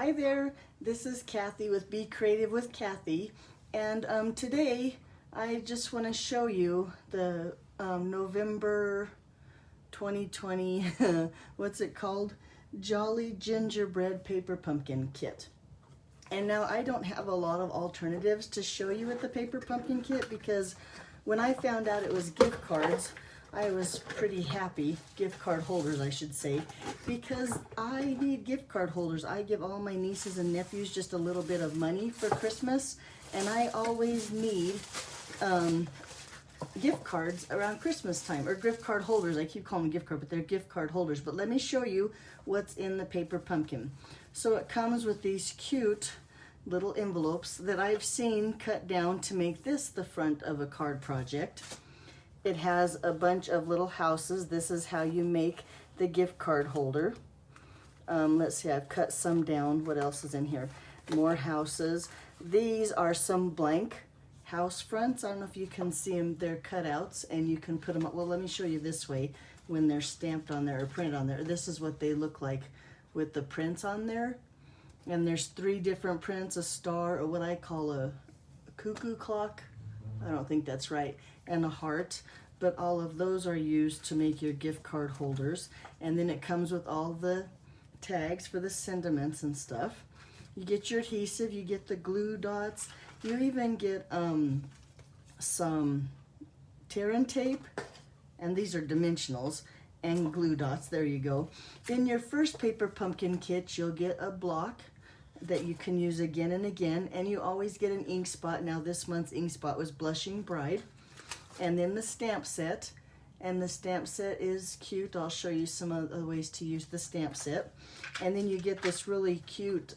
Hi there, this is Kathy with Be Creative with Kathy, and today I just want to show you the November 2020, what's it called? Jolly Gingerbread Paper Pumpkin Kit. And now I don't have a lot of alternatives to show you with the Paper Pumpkin Kit because when I found out it was gift cards, I was pretty happy, gift card holders I should say, because I need gift card holders. I give all my nieces and nephews just a little bit of money for Christmas, and I always need gift cards around Christmas time, or gift card holders. I keep calling them gift card, but they're gift card holders. But let me show you what's in the Paper Pumpkin. So it comes with these cute little envelopes that I've seen cut down to make this the front of a card project. It has a bunch of little houses. This is how you make the gift card holder. Let's see, I've cut some down. What else is in here? More houses. These are some blank house fronts. I don't know if you can see them. They're cutouts and you can put them up. Well, let me show you this way when they're stamped on there or printed on there. This is what they look like with the prints on there. And there's 3 different prints, a star, or what I call a cuckoo clock. I don't think that's right. And a heart, but all of those are used to make your gift card holders. And then it comes with all the tags for the sentiments and stuff. You get your adhesive, you get the glue dots, you even get some tear and tape, and these are dimensionals, and glue dots. There you go. In your first Paper Pumpkin Kit, you'll get a block that you can use again and again, and you always get an ink spot. Now this month's ink spot was Blushing Bride. And then the stamp set, and the stamp set is cute. I'll show you some other ways to use the stamp set. And then you get this really cute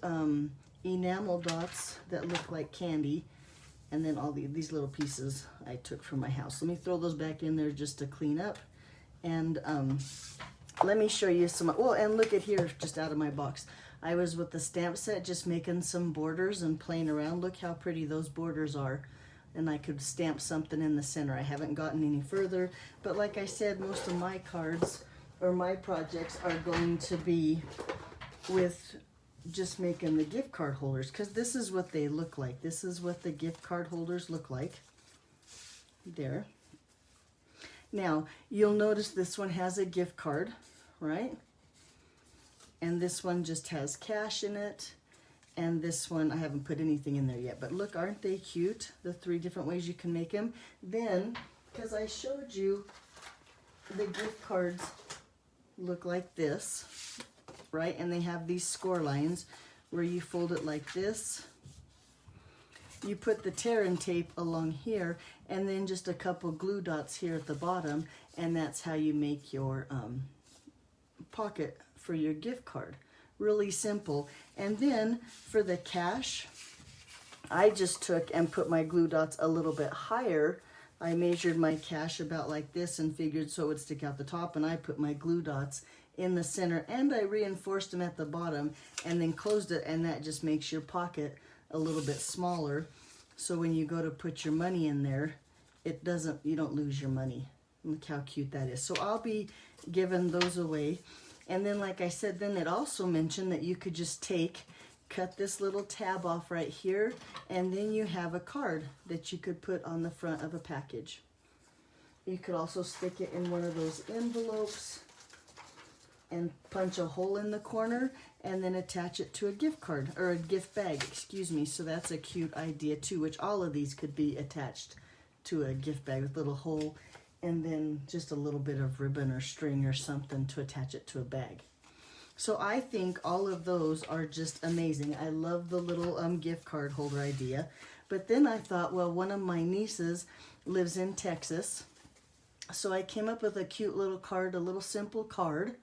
enamel dots that look like candy, and then all these little pieces I took from my house. Let me throw those back in there just to clean up. And let me show you some, well, and look at here, just out of my box. I was with the stamp set just making some borders and playing around. Look how pretty those borders are. And I could stamp something in the center. I haven't gotten any further, but like I said, most of my cards or my projects are going to be with just making the gift card holders, because this is what they look like. This is what the gift card holders look like. There. Now, you'll notice this one has a gift card, right? And this one just has cash in it. And this one, I haven't put anything in there yet, but look, aren't they cute? The 3 different ways you can make them. Then, because I showed you the gift cards look like this, right? And they have these score lines where you fold it like this. You put the tear and tape along here, and then just a couple glue dots here at the bottom, and that's how you make your pocket for your gift card. Really simple. And then for the cash, I just took and put my glue dots a little bit higher. I measured my cash about like this and figured so it would stick out the top, and I put my glue dots in the center, and I reinforced them at the bottom and then closed it, and that just makes your pocket a little bit smaller. So when you go to put your money in there, you don't lose your money. Look how cute that is. So I'll be giving those away. And then, like I said, then it also mentioned that you could just cut this little tab off right here, and then you have a card that you could put on the front of a package. You could also stick it in one of those envelopes and punch a hole in the corner and then attach it to a gift card, or a gift bag, excuse me. So that's a cute idea too, which all of these could be attached to a gift bag with a little hole, and then just a little bit of ribbon or string or something to attach it to a bag. So I think all of those are just amazing. I love the little gift card holder idea. But then I thought, well, one of my nieces lives in Texas, so I came up with a cute little card, a little simple card,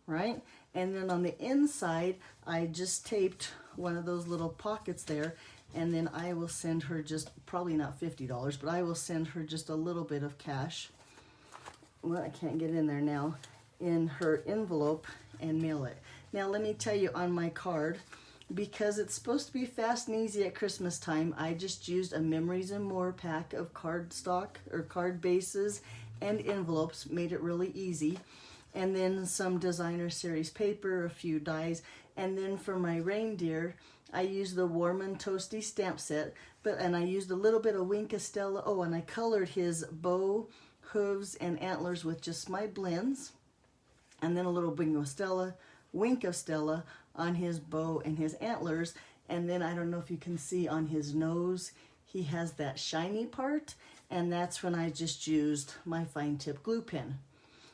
right? And then on the inside, I just taped one of those little pockets there, and then I will send her just, probably not $50, but I will send her just a little bit of cash. Well, I can't get in there now, in her envelope, and mail it. Now let me tell you, on my card, because it's supposed to be fast and easy at Christmas time, I just used a Memories and More pack of cardstock or card bases and envelopes, made it really easy. and then some designer series paper, a few dies, and then for my reindeer, I used the Warm and Toasty stamp set, and I used a little bit of Wink of Stella. Oh, and I colored his bow, hooves, and antlers with just my blends, and then a little Wink of Stella on his bow and his antlers. And then I don't know if you can see on his nose, he has that shiny part, and that's when I just used my fine tip glue pen.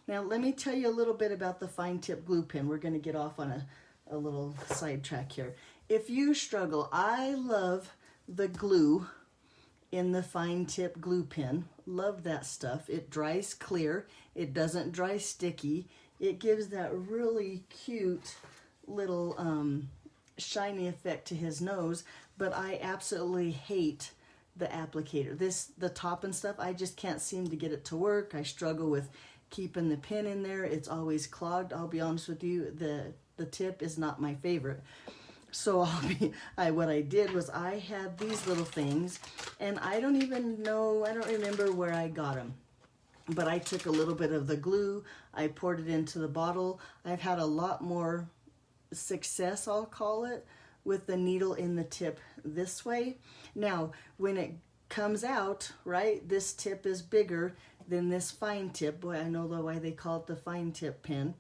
Now let me tell you a little bit about the fine tip glue pen. We're going to get off on a little sidetrack here. If you struggle, I love the glue in the fine tip glue pen. Love that stuff. It dries clear. It doesn't dry sticky. It gives that really cute little shiny effect to his nose, but I absolutely hate the applicator. The top and stuff, I just can't seem to get it to work. I struggle with keeping the pin in there. It's always clogged. I'll be honest with you, the tip is not my favorite. So what I did was I had these little things, and I don't remember where I got them. But I took a little bit of the glue, I poured it into the bottle. I've had a lot more success, I'll call it, with the needle in the tip this way. Now, when it comes out, right, this tip is bigger than this fine tip. Boy, I know why they call it the fine tip pen.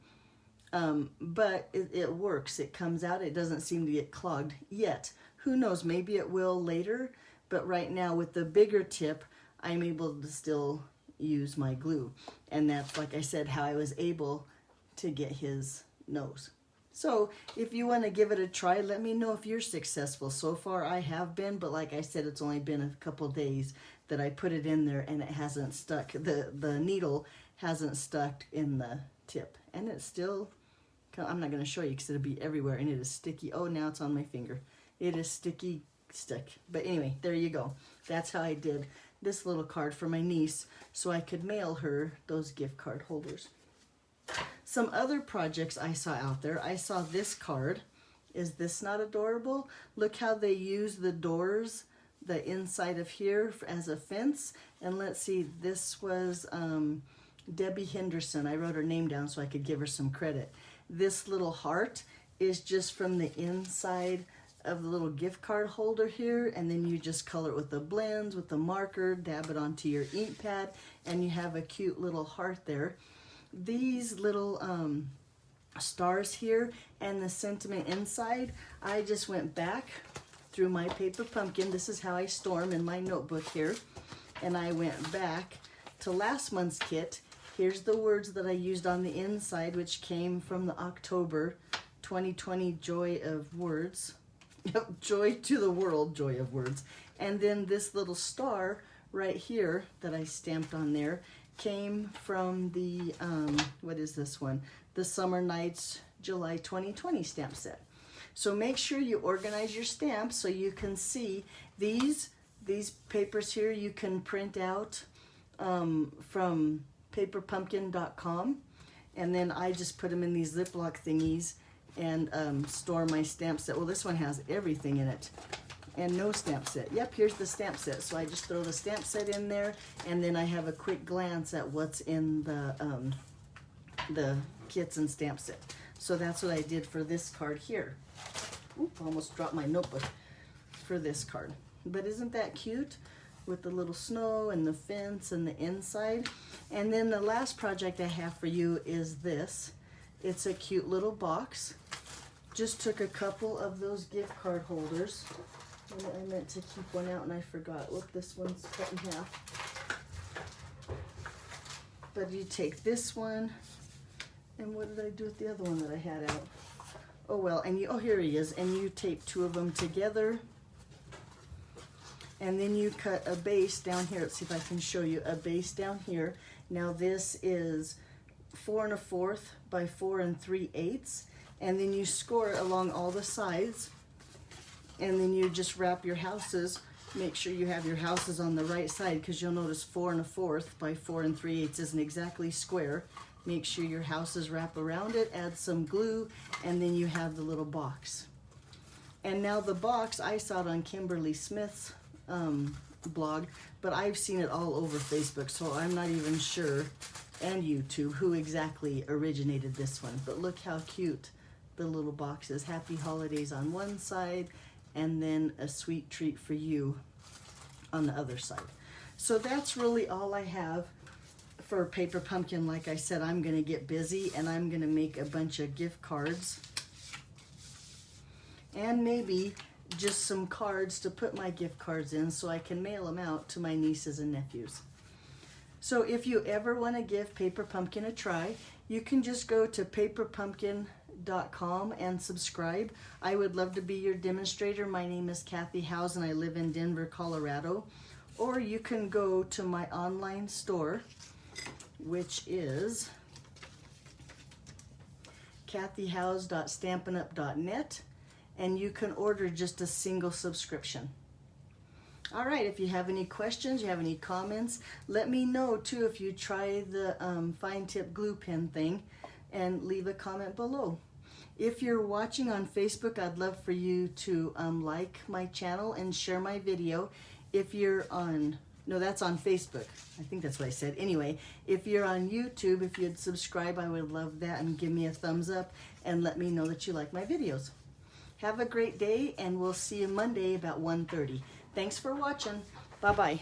But it works. It comes out. It doesn't seem to get clogged yet. Who knows? Maybe it will later. But right now, with the bigger tip, I'm able to still use my glue. And that's, like I said, how I was able to get his nose. So if you want to give it a try, let me know if you're successful. So far, I have been. But like I said, it's only been a couple days that I put it in there, and it hasn't stuck. The needle hasn't stuck in the tip. And it's still... I'm not going to show you because it'll be everywhere, and it is sticky. Oh, now it's on my finger. It is sticky stick. But anyway, there you go. That's how I did this little card for my niece so I could mail her those gift card holders. Some other projects I saw out there. I saw this card. Is this not adorable? Look how they use the doors, the inside of here as a fence. And let's see, this was Debbie Henderson. I wrote her name down so I could give her some credit. This little heart is just from the inside of the little gift card holder here, and then you just color it with the blends, with the marker, dab it onto your ink pad, and you have a cute little heart there. These little stars here and the sentiment inside, I just went back through my paper pumpkin. This is how I storm in my notebook here, and I went back to last month's kit. Here's the words that I used on the inside, which came from the October 2020 Joy of Words. Joy to the World, Joy of Words. And then this little star right here that I stamped on there came from the, what is this one? The Summer Nights July 2020 stamp set. So make sure you organize your stamps so you can see these papers here you can print out from paperpumpkin.com, and then I just put them in these Ziploc thingies and store my stamp set. Well, this one has everything in it and no stamp set. Yep, here's the stamp set. So I just throw the stamp set in there, and then I have a quick glance at what's in the kits and stamp set. So that's what I did for this card here. Oop, almost dropped my notebook for this card. But isn't that cute? With the little snow and the fence and the inside. And then the last project I have for you is this. It's a cute little box. Just took a couple of those gift card holders. And I meant to keep one out and I forgot. Look, this one's cut in half. But you take this one, and what did I do with the other one that I had out? Oh well, and oh, here he is. And you tape two of them together. And then you cut a base down here. Let's see if I can show you a base down here. Now this is 4 1/4 by 4 3/8. And then you score it along all the sides. And then you just wrap your houses. Make sure you have your houses on the right side, because you'll notice 4 1/4 by 4 3/8 isn't exactly square. Make sure your houses wrap around it, add some glue, and then you have the little box. And now the box, I saw it on Kimberly Smith's blog, but I've seen it all over Facebook, so I'm not even sure, and YouTube, who exactly originated this one. But look how cute the little box is. Happy holidays on one side, and then a sweet treat for you on the other side. So that's really all I have for Paper Pumpkin. Like I said, I'm going to get busy and I'm going to make a bunch of gift cards and maybe just some cards to put my gift cards in so I can mail them out to my nieces and nephews. So if you ever want to give Paper Pumpkin a try, you can just go to paperpumpkin.com and subscribe. I would love to be your demonstrator. My name is Kathy Howes and I live in Denver, Colorado. Or you can go to my online store, which is kathyhowes.stampinup.net, and you can order just a single subscription. All right, if you have any questions, you have any comments, let me know too if you try the fine tip glue pen thing, and leave a comment below. If you're watching on Facebook, I'd love for you to like my channel and share my video. If you're on, no, that's on Facebook. I think that's what I said. Anyway, if you're on YouTube, if you'd subscribe, I would love that, and give me a thumbs up and let me know that you like my videos. Have a great day, and we'll see you Monday about 1:30. Thanks for watching. Bye-bye.